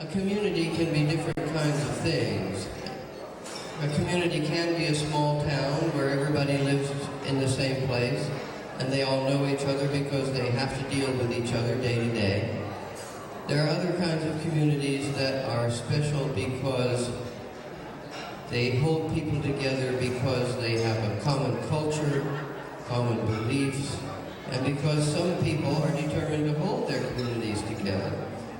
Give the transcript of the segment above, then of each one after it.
A community can be different kinds of things. A community can be a small town where everybody lives in the same place and they all know each other because they have to deal with each other day to day. There are other kinds of communities that are special because they hold people together because they have a common culture, common beliefs, and because some people are determined to hold their communities together.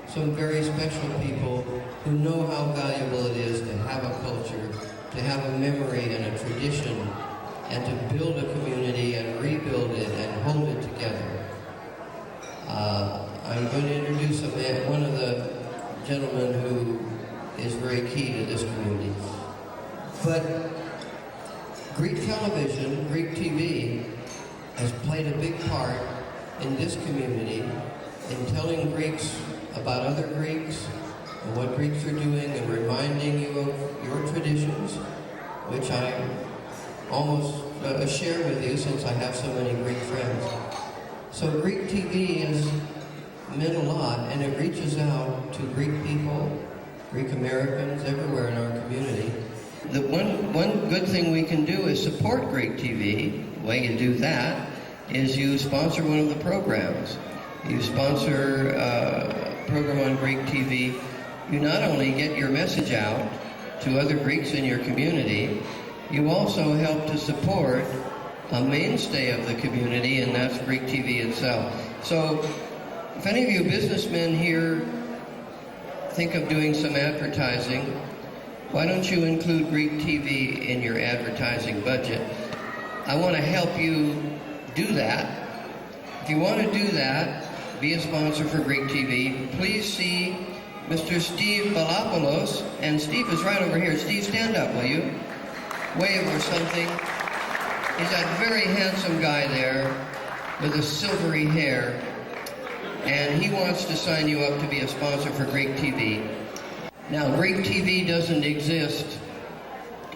Some very special people who know how valuable it is to have a culture, to have a memory and a tradition, and to build a community and rebuild it and hold it together. I'm going to introduce one of the gentlemen who is very key to this community. But Greek television, Greek TV, has played a big part in this community in telling Greeks about other Greeks and what Greeks are doing and reminding you of your traditions, which I almost share with you since I have so many Greek friends. So Greek TV has meant a lot, and it reaches out to Greek people, Greek Americans, everywhere in our community. The one good thing we can do is support Greek TV. The way you do that is you sponsor one of the programs. You sponsor a program on Greek TV. You not only get your message out to other Greeks in your community, you also help to support a mainstay of the community, and that's Greek TV itself. So if any of you businessmen here think of doing some advertising, why don't you include Greek TV in your advertising budget? I want to help you do that. If you want to do that, be a sponsor for Greek TV, please see Mr. Steve Balopoulos, and Steve is right over here. Steve, stand up, will you? Wave or something. He's that very handsome guy there with the silvery hair, and he wants to sign you up to be a sponsor for Greek TV. Now, Greek TV doesn't exist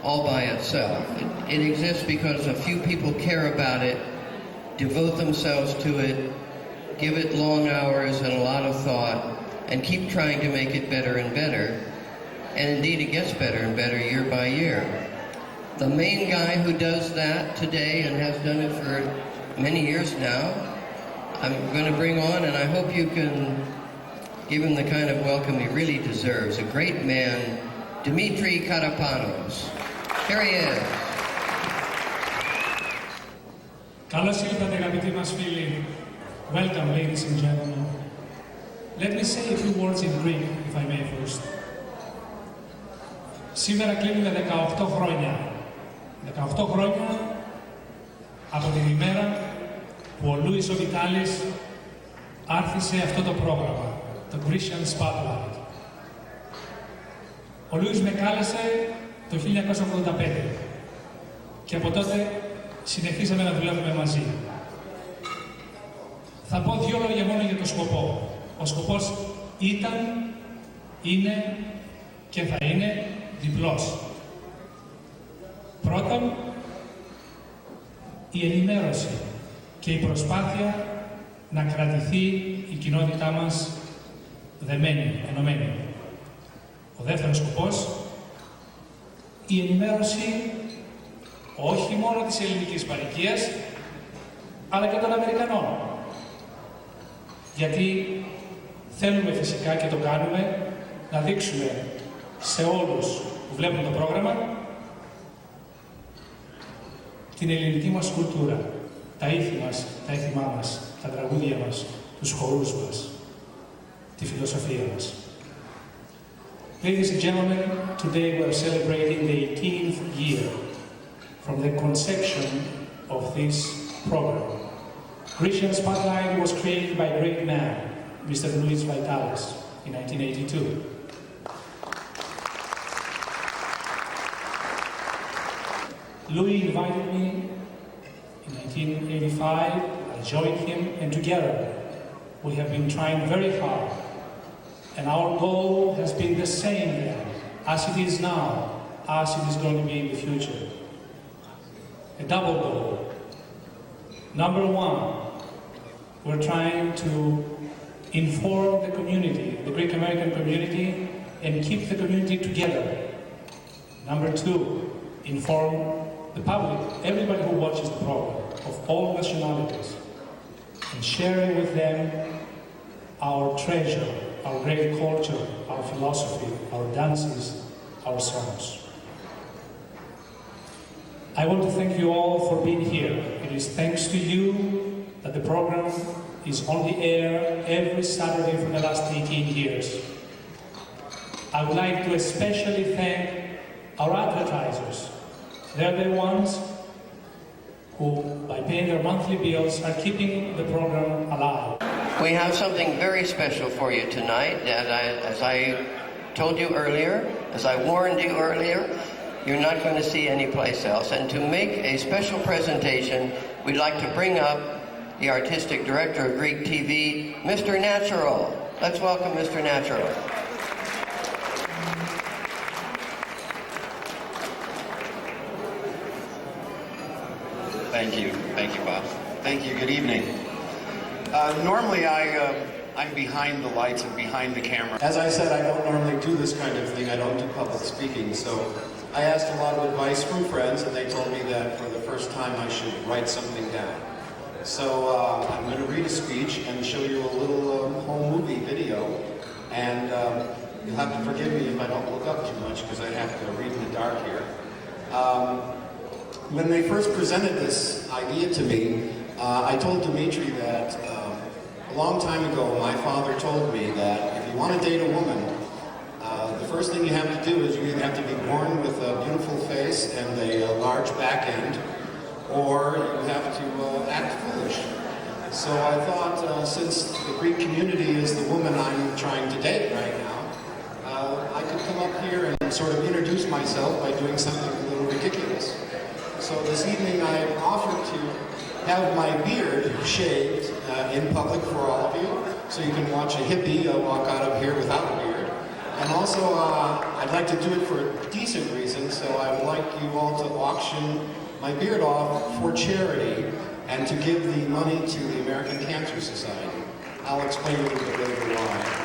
all by itself. It exists because a few people care about it, devote themselves to it, give it long hours and a lot of thought, and keep trying to make it better and better. And indeed, it gets better and better year by year. The main guy who does that today and has done it for many years now, I'm going to bring on, and I hope you can give him the kind of welcome he really deserves. A great man, Dimitri Karapanos. Here he is. Καλώς ήλθατε, αγαπητοί μας φίλοι. Welcome, ladies and gentlemen. Let me say a few words in Greek, if I may first. Σήμερα κλείνουμε 18 χρόνια. 18 χρόνια από την ημέρα που ο Λούις ο Βιτάλης άρχισε αυτό το πρόγραμμα, το Grecian Spotlight. Ο Λούις με κάλεσε το 1985 και από τότε συνεχίσαμε να δουλεύουμε μαζί. Θα πω δύο λόγια μόνο για το σκοπό. Ο σκοπός ήταν, είναι και θα είναι διπλός. Πρώτον, η ενημέρωση και η προσπάθεια να κρατηθεί η κοινότητά μας δεμένη, ενωμένη. Ο δεύτερος σκοπός, η ενημέρωση όχι μόνο της ελληνικής παροικίας, αλλά και των Αμερικανών. Γιατί θέλουμε φυσικά και το κάνουμε να δείξουμε σε όλους που βλέπουν το πρόγραμμα την ελληνική μας κουλτούρα, τα ήθη μας, τα έθιμά μας, τα τραγούδια μας, τους χορούς μας, τη φιλοσοφία μας. Ladies and gentlemen, today we are celebrating the 18th year from the conception of this program. Grecian Spotlight was created by a great man, Mr. Louis Vitalis, in 1982. Louis invited me in 1985, I joined him, and together we have been trying very hard. And our goal has been the same then, as it is now, as it is going to be in the future. A double goal. Number one, we're trying to inform the community, the Greek American community, and keep the community together. Number two, inform the public, everybody who watches the program, of all nationalities, and sharing with them our treasure, our great culture, our philosophy, our dances, our songs. I want to thank you all for being here. It is thanks to you that the program is on the air every Saturday for the last 18 years. I would like to especially thank our advertisers. They're the ones who, by paying their monthly bills, are keeping the program alive. We have something very special for you tonight. As I told you earlier, as I warned you earlier, you're not going to see anyplace else. And to make a special presentation, we'd like to bring up the artistic director of Greek TV, Mr. Natural. Let's welcome Mr. Natural. Thank you, Bob. Thank you, good evening. Normally I'm behind the lights and behind the camera. As I said, I don't normally do this kind of thing. I don't do public speaking, so I asked a lot of advice from friends, and they told me that for the first time I should write something down. So I'm going to read a speech and show you a little home movie video, and you'll have to forgive me if I don't look up too much because I have to read in the dark here. When they first presented this idea to me, I told Dimitri that a long time ago my father told me that if you want to date a woman, the first thing you have to do is you either have to be born with a beautiful face and a large back end, or you have to act foolish. So I thought, since the Greek community is the woman I'm trying to date right now, I could come up here and sort of introduce myself by doing something a little ridiculous. So this evening I offered to have my beard shaved in public for all of you, so you can watch a hippie walk out of here without a beard. And also, I'd like to do it for a decent reason, so I would like you all to auction my beard off for charity and to give the money to the American Cancer Society. I'll explain a little bit later why.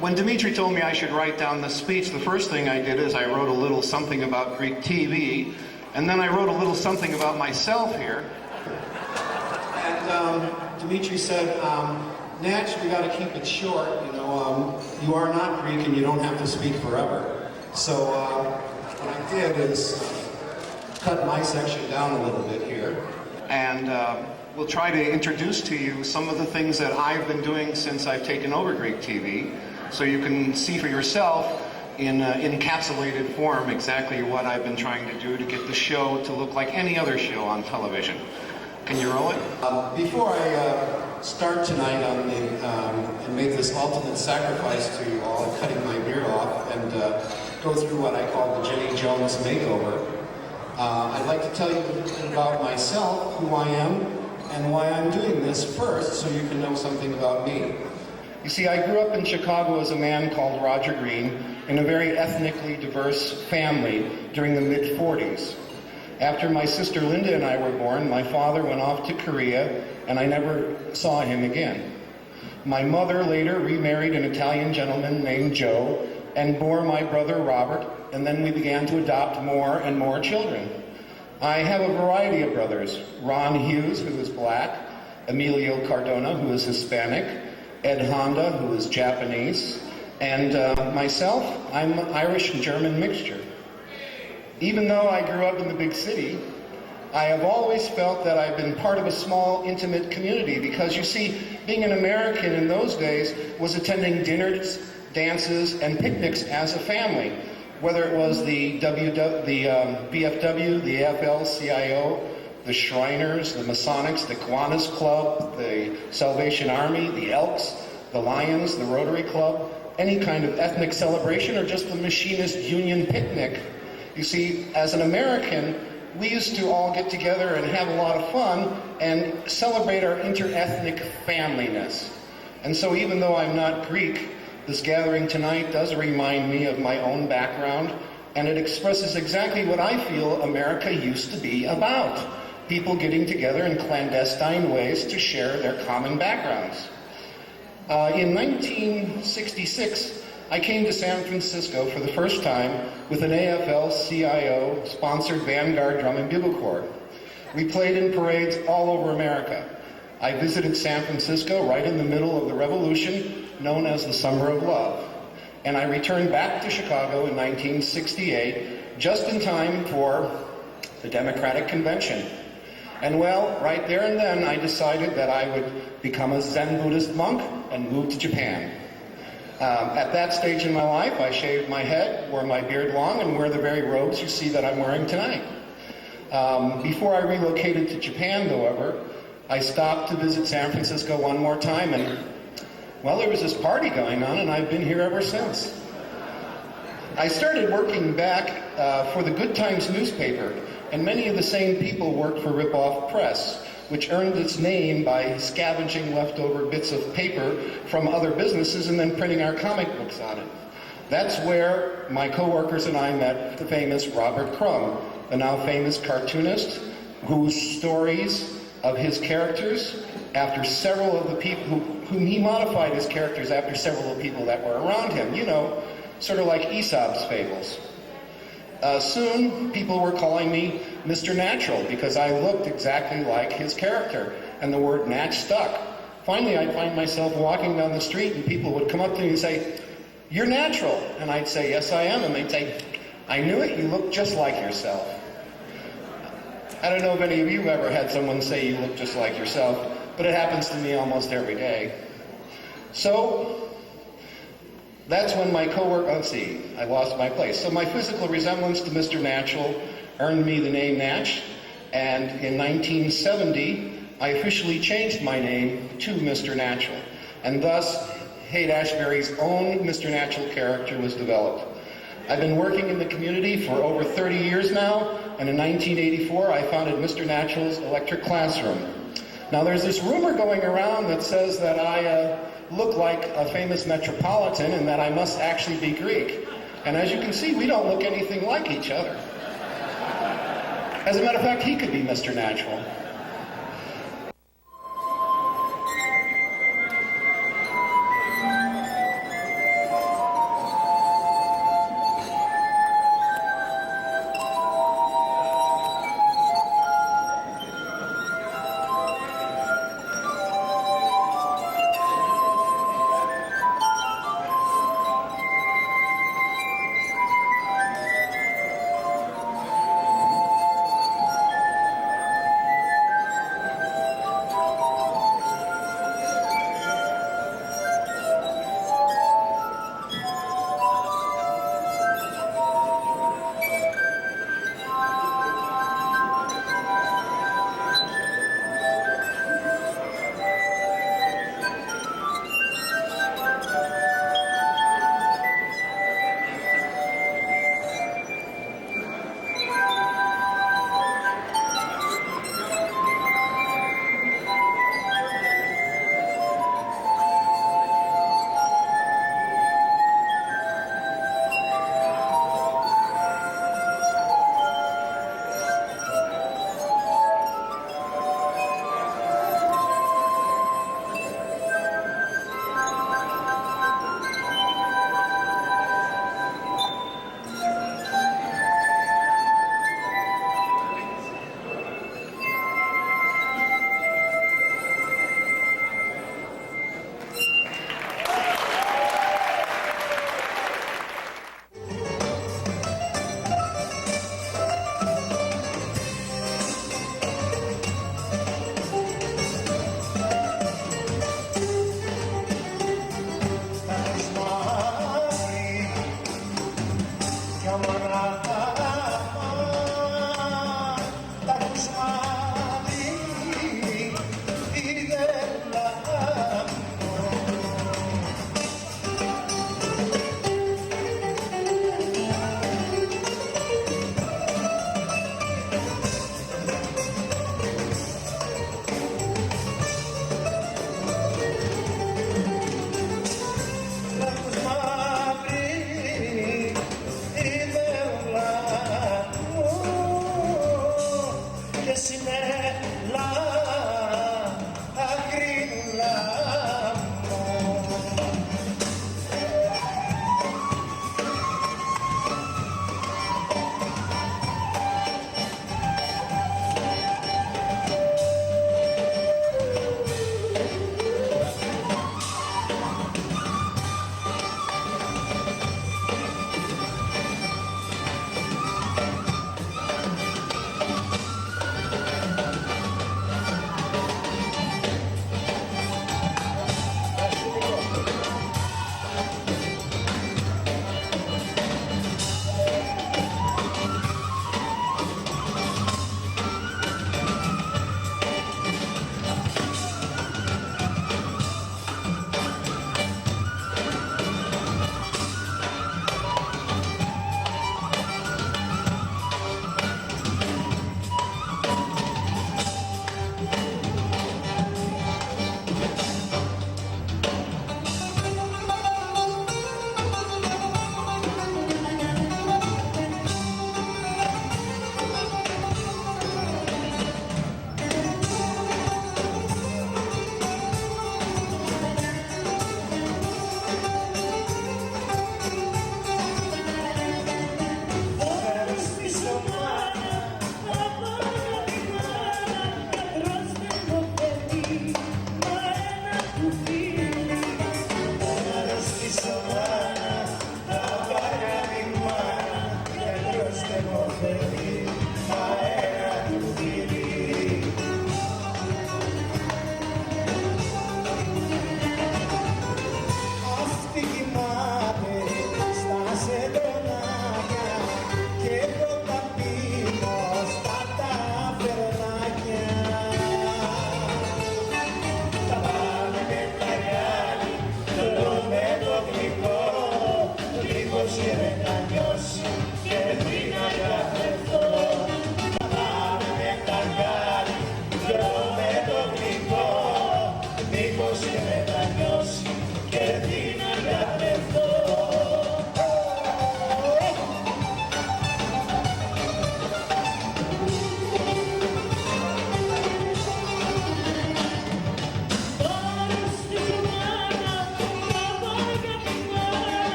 When Dimitri told me I should write down the speech, the first thing I did is I wrote a little something about Greek TV, and then I wrote a little something about myself here. And Dimitri said, Natch, we got to keep it short, you are not Greek and you don't have to speak forever. So what I did is cut my section down a little bit here, and we'll try to introduce to you some of the things that I've been doing since I've taken over Greek TV, so you can see for yourself in encapsulated form exactly what I've been trying to do to get the show to look like any other show on television. Can you roll it? Before I start tonight on and make this ultimate sacrifice to you all, cutting my beard off and go through what I call the Jenny Jones makeover, I'd like to tell you a little bit about myself, who I am, and why I'm doing this first, so you can know something about me. You see, I grew up in Chicago as a man called Roger Green in a very ethnically diverse family during the mid-40s. After my sister Linda and I were born, my father went off to Korea, and I never saw him again. My mother later remarried an Italian gentleman named Joe and bore my brother Robert, and then we began to adopt more and more children. I have a variety of brothers: Ron Hughes, who is black; Emilio Cardona, who is Hispanic; Ed Honda, who is Japanese; and myself, I'm an Irish and German mixture. Even though I grew up in the big city, I have always felt that I've been part of a small, intimate community, because you see, being an American in those days was attending dinners, dances, and picnics as a family, whether it was the VFW, the AFL-CIO, the Shriners, the Masonics, the Kiwanis Club, the Salvation Army, the Elks, the Lions, the Rotary Club, any kind of ethnic celebration, or just the Machinist Union picnic. You see, as an American, we used to all get together and have a lot of fun and celebrate our inter-ethnic familyness. And so even though I'm not Greek, this gathering tonight does remind me of my own background, and it expresses exactly what I feel America used to be about: people getting together in clandestine ways to share their common backgrounds. In 1966, I came to San Francisco for the first time with an AFL-CIO sponsored Vanguard Drum and Bugle Corps. We played in parades all over America. I visited San Francisco right in the middle of the revolution known as the Summer of Love. And I returned back to Chicago in 1968, just in time for the Democratic Convention. And well, right there and then, I decided that I would become a Zen Buddhist monk and move to Japan. At that stage in my life, I shaved my head, wore my beard long, and wear the very robes you see that I'm wearing tonight. Before I relocated to Japan, however, I stopped to visit San Francisco one more time, and well, there was this party going on, and I've been here ever since. I started working back for the Good Times newspaper, and many of the same people worked for Rip-Off Press, which earned its name by scavenging leftover bits of paper from other businesses and then printing our comic books on it. That's where my coworkers and I met the famous Robert Crumb, the now famous cartoonist, whose stories of his characters, after several of the people whom he modified his characters after several of the people that were around him, you know, sort of like Aesop's fables. Soon, people were calling me Mr. Natural because I looked exactly like his character, and the word Natch stuck. Finally, I'd find myself walking down the street, and people would come up to me and say, "You're natural." And I'd say, "Yes, I am." And they'd say, "I knew it, you look just like yourself." I don't know if any of you ever had someone say you look just like yourself, but it happens to me almost every day. So, that's when my coworker, I lost my place. So my physical resemblance to Mr. Natural earned me the name Natch, and in 1970, I officially changed my name to Mr. Natural, and thus, Haight-Ashbury's own Mr. Natural character was developed. I've been working in the community for over 30 years now, and in 1984, I founded Mr. Natural's Electric Classroom. Now, there's this rumor going around that says that I look like a famous metropolitan and that I must actually be Greek. And as you can see, we don't look anything like each other. As a matter of fact, he could be Mr. Natural.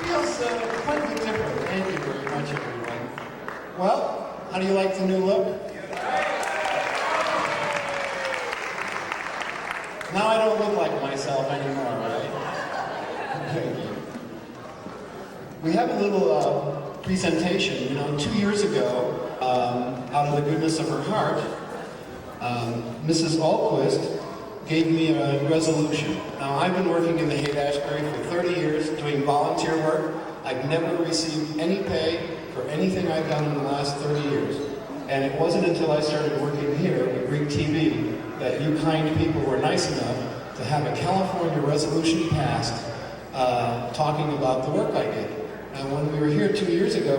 Feels quite a bit different. Thank you very much, everyone. Well, how do you like the new look? Now I don't look like myself anymore, right? Thank you. We have a little presentation. You know, 2 years ago, out of the goodness of her heart, Mrs. Alquist gave me a resolution. Now, I've been working in the Haight-Ashbury for 30 years doing volunteer work. I've never received any pay for anything I've done in the last 30 years. And it wasn't until I started working here with Greek TV that you kind people were nice enough to have a California resolution passed talking about the work I did. And when we were here 2 years ago,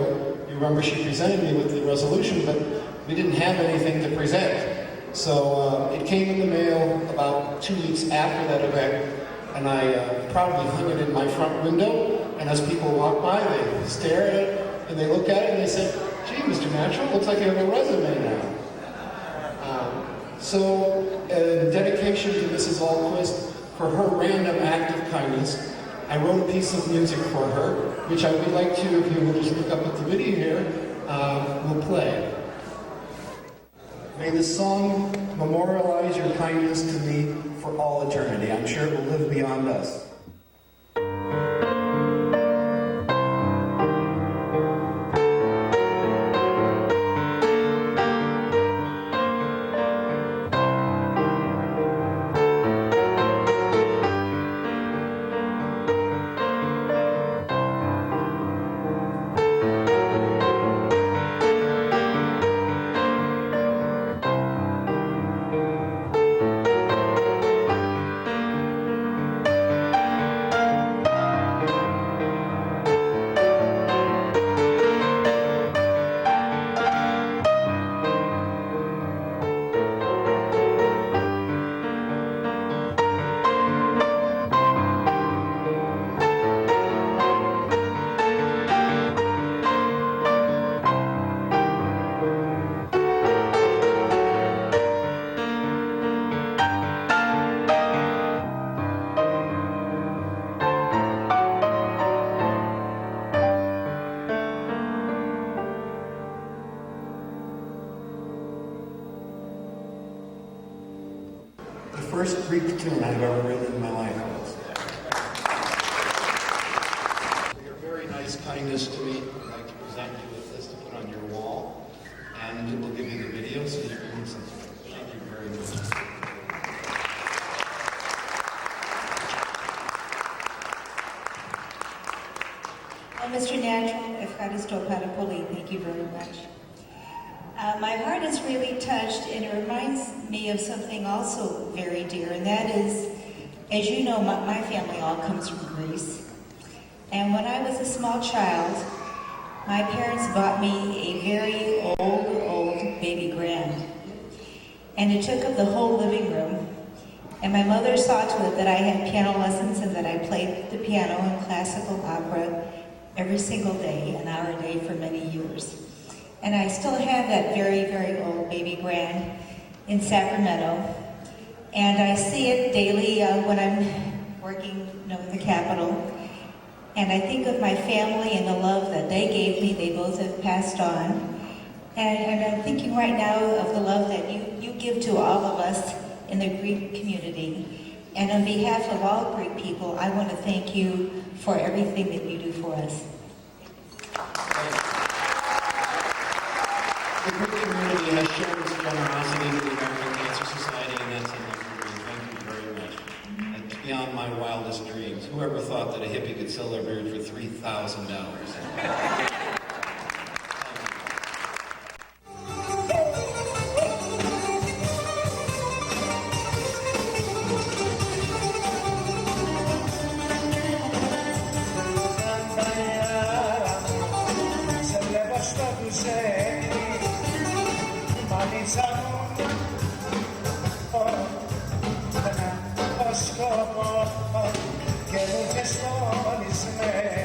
you remember she presented me with the resolution, but we didn't have anything to present. So it came in the mail about 2 weeks after that event, and I proudly hung it in my front window, and as people walk by, they stare at it, and they look at it, and they say, "Gee, Mr. Natural, looks like you have a resume now." So, dedication to Mrs. Alquist for her random act of kindness, I wrote a piece of music for her, which I would like to, if you will just look up at the video here, will play. May this song memorialize your kindness to me for all eternity. I'm sure it will live beyond us. The first Greek tune I've ever written in my life was. For your very nice kindness to me, I'd like to present you with this to put on your wall, and we'll give you the video so you can listen to it. Thank you very much. Well, Mr. Natural, Efcharisto Parapoli, thank you very much. My heart is really touched, and it reminds me of something also very dear, and that is, as you know, my family all comes from Greece. And when I was a small child, my parents bought me a very old baby grand. And it took up the whole living room. And my mother saw to it that I had piano lessons and that I played the piano and classical opera every single day, an hour a day for many years. And I still have that very old baby grand in Sacramento. And I see it daily when I'm working in the Capitol. And I think of my family and the love that they gave me. They both have passed on. And I'm thinking right now of the love that you give to all of us in the Greek community. And on behalf of all Greek people, I want to thank you for everything that you do for us. The Greek community has shown its generosity to the American Cancer Society, and that's enough for me. Thank you very much. It's beyond my wildest dreams. Whoever thought that a hippie could sell their beard for $3,000? Και μου και στόλισμε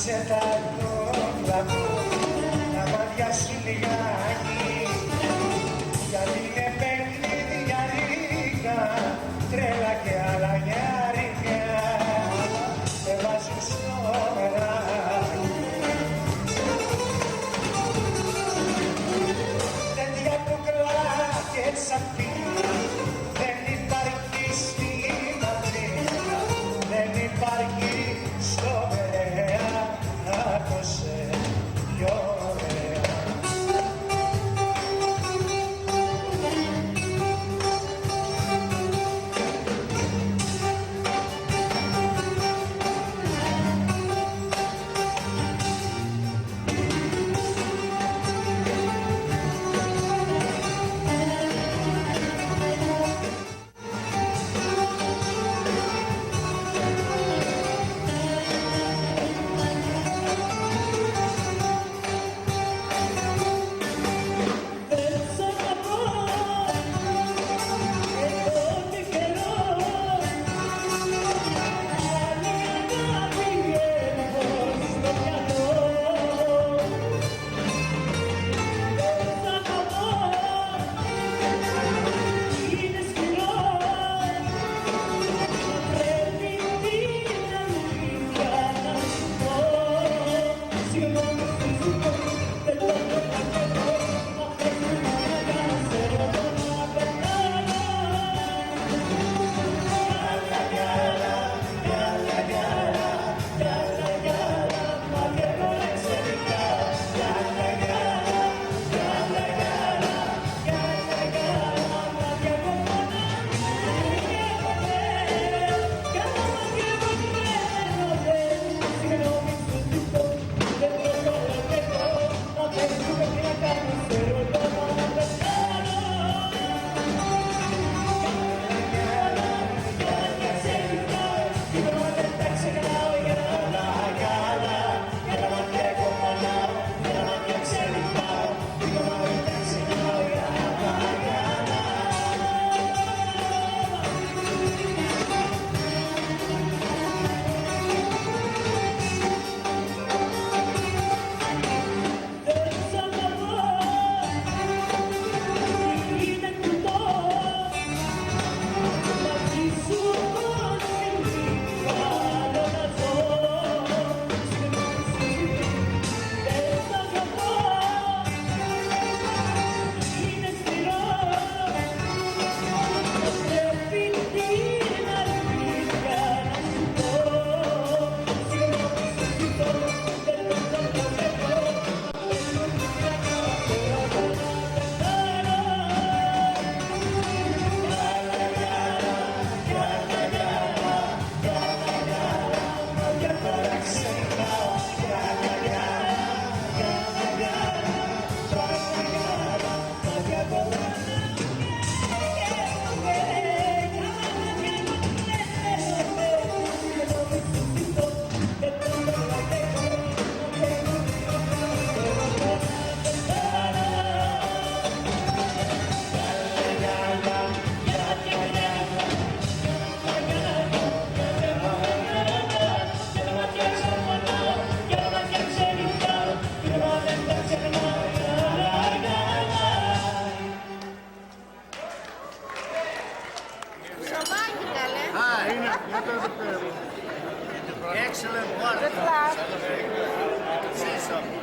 σε τα κόλλα να μαδιάσει λιγάκι γιατί είναι παιχνιδιάρικα τρέλα και αλλαγιάρικα με βάζουν στο μεράκι τέτοια κουκλά και τσαπί δεν υπάρχει στην Αθήνα δεν υπάρχει στο Περαία άκουσε πιο ωραία Excellent work. Good luck. Say something.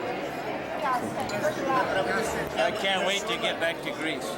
Yes, good luck. I can't wait to get back to Greece.